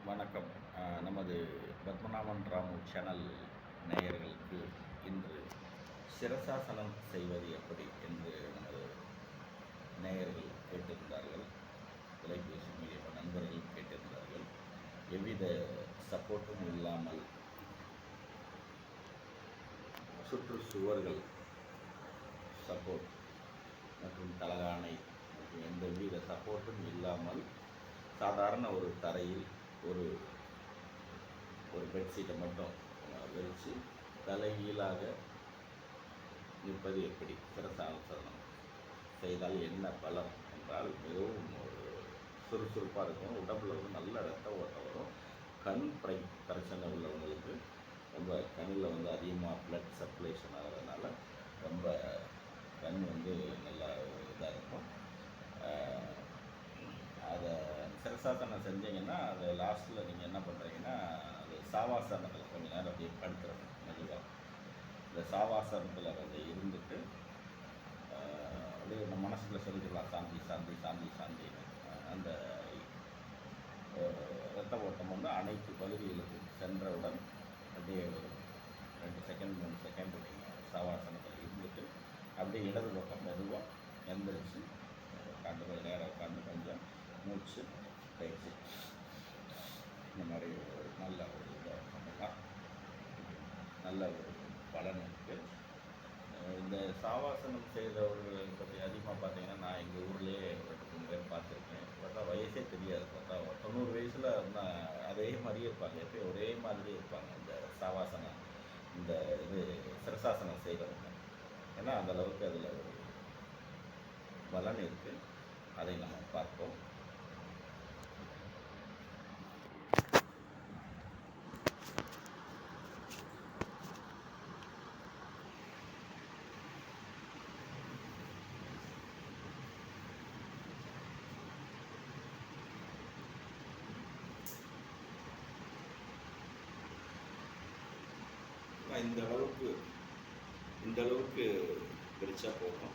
வணக்கம். நமது பத்மநாபன் ராமு சேனல் நேயர்களுக்கு இன்று சிரசாசனம் செய்வது எப்படி என்று நமது நேயர்கள் கேட்டிருந்தார்கள். தொலைபேசி மூலியமாக நண்பர்கள் கேட்டிருந்தார்கள். எவ்வித சப்போர்ட்டும் இல்லாமல் சுற்றுச்சுவர்கள் சப்போர்ட் மற்றும் தலகாணை மற்றும் எந்தவித சப்போர்ட்டும் இல்லாமல் சாதாரண ஒரு தரையில் ஒரு பெட்ஷீட்டை மட்டும் விரித்து தலைகீழாக நிற்பது எப்படி, சிரசாசனம் செய்தால் என்ன பலன் என்றால் மிகவும் ஒரு சுறுசுறுப்பாக இருக்கும். உடம்புல வந்து நல்ல ரத்த ஓட்டம் வரும். கண் பிரச்சனை உள்ளவங்களுக்கு ரொம்ப கண்ணில் வந்து அதிகமாக ப்ளட் சர்க்குலேஷன் ஆகிறதுனால ரொம்ப கண் வந்து நல்லா இதாக இருக்கும். அதை சிரசாசனம் செஞ்சீங்கன்னா அது லாஸ்ட்டில் நீங்கள் என்ன பண்ணுறீங்கன்னா அது சாவாசனத்தில் கொஞ்சம் நேரம் அப்படியே படுத்துறணும் மெதுவாக. இந்த சாவாசனத்தில் கொஞ்சம் இருந்துட்டு அப்படியே நம்ம மனசுக்குள்ள சொல்லிக்கலாம் சாந்தி சாந்தி சாந்தி சாந்தின்னு. அந்த இரத்த ஓட்டம் வந்து அனைத்து பகுதிகளுக்கு சென்றவுடன் அப்படியே ஒரு 2 செகண்ட் 3 செகண்ட் நீங்கள் சாவாசனத்தில் இருந்துட்டு அப்படியே இடது பக்கம் மெதுவாக எந்திரிச்சு உட்காந்து கொஞ்சம் நேரம் உட்காந்து கொஞ்சம் மூச்சு பயிற்சி இந்த மாதிரி ஒரு நல்ல ஒரு இதை பண்ணலாம். நல்ல ஒரு பலன் இருக்குது. இந்த சாவாசனம் செய்தவர்களை பற்றி அதிகமாக பார்த்தீங்கன்னா நான் எங்கள் ஊர்லேயே 2-3 பேர் பார்த்துருக்கேன். பார்த்தா வயசே தெரியாது. பார்த்தா 90 வயசில் அதே மாதிரியே இருப்பாங்க. எப்பயும் ஒரே மாதிரியே இருப்பாங்க இந்த சாவாசனம் இந்த இது சிரசாசனம் செய்கிறவங்க. ஏன்னா அந்தளவுக்கு அதில் ஒரு பலன் இருக்குது. அதை நம்ம பார்ப்போம். இந்த அளவுக்கு பிரிச்சா போதும்.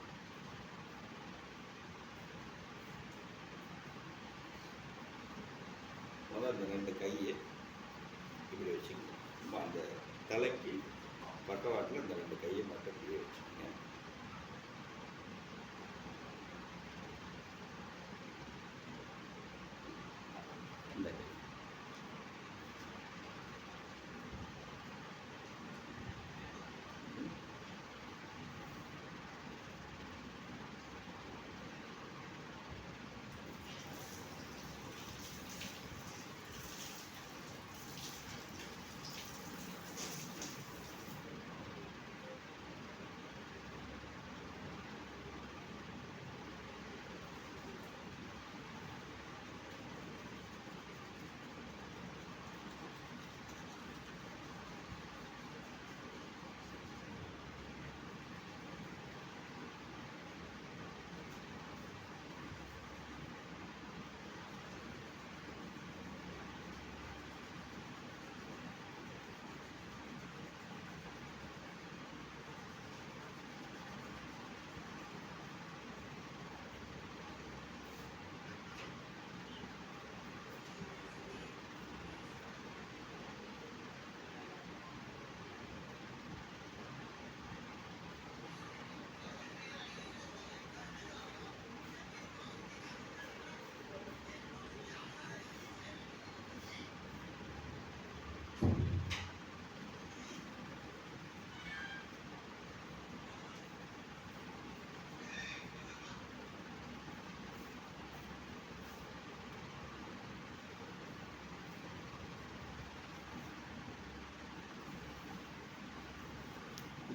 அந்த 2 கையை இப்படி வச்சுக்கணும். அந்த தலைக்கு பக்கவாட்டில் இந்த 2 கையை மட்டும் இப்படியே வச்சுக்கோங்க. இந்த கை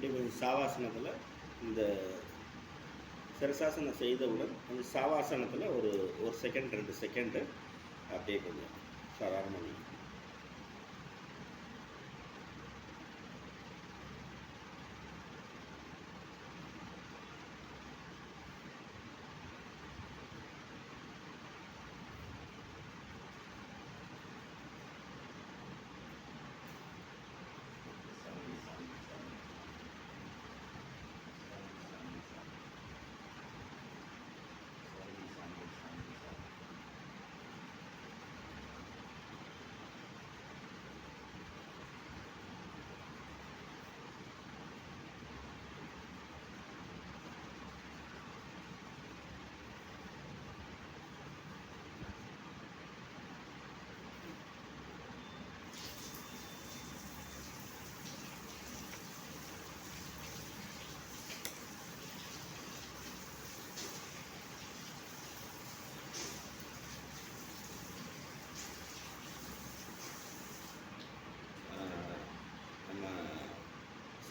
இப்படி சாவாசனத்தில் இந்த சிரசாசனம் செய்தவுடன் அந்த சாவாசனத்தில் ஒரு செகண்ட் 2 செகண்டு அப்படியே கொஞ்சம் சாதாரணமாக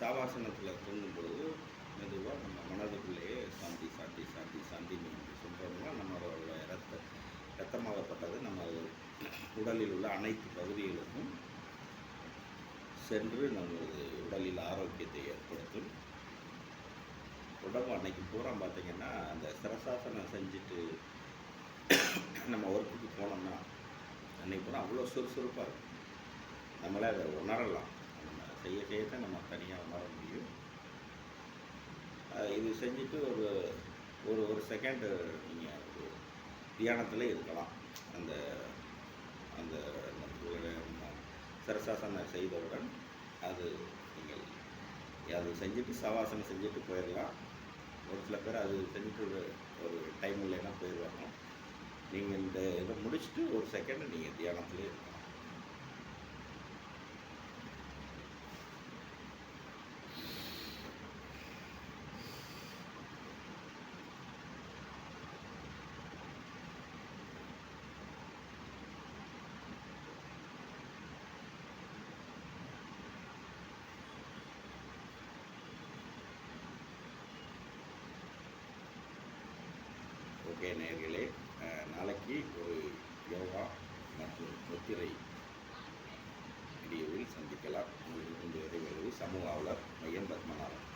சாவாசனத்தில் தூங்கும் பொழுது மெதுவாக நம்ம மனதுக்குள்ளேயே சாந்தி சாந்தி சாந்தி சாந்தின்னு சொல்கிறோம்னா நம்மளோட இரத்தமாகப்பட்டது நம்ம உடலில் உள்ள அனைத்து பகுதிகளுக்கும் சென்று நமது உடலில் ஆரோக்கியத்தை ஏற்படுத்தும். உடம்பு அன்னைக்கு பூரா பார்த்திங்கன்னா அந்த சிரசாசனம் செஞ்சுட்டு நம்ம ஒர்க்குக்கு போனோம்னா அன்றைக்கி பூரா அவ்வளோ சுறுசுறுப்பாக இருக்கும். நம்மளே அதை உணரலாம். நம்ம செய்ய செய்யத்தான் நம்ம தனியாக உணர முடியும். இது செஞ்சுட்டு ஒரு செகண்டு நீங்கள் ஒரு தியானத்தில் இருக்கலாம். அந்த அந்த சிரசாசனம் செய்தவுடன் அது நீங்கள் அது செஞ்சுட்டு சவாசனம் செஞ்சுட்டு போயிடலாம். ஒரு சில பேர் அது செஞ்சுட்டு ஒரு டைம் இல்லைன்னா போயிடுவாங்க. நீங்கள் இந்த இதை முடிச்சுட்டு ஒரு செகண்டு நீங்கள் தியானத்திலே இருக்கலாம். ஓகே நேயர்களே, நாளைக்கு ஒரு யோகா மற்றும் முத்திரை வீடியோவில் சந்திக்கலாம். உங்களுக்கு இந்த இடைவெளி சமூக ஆவலர் மையம் பத்மநாபன்.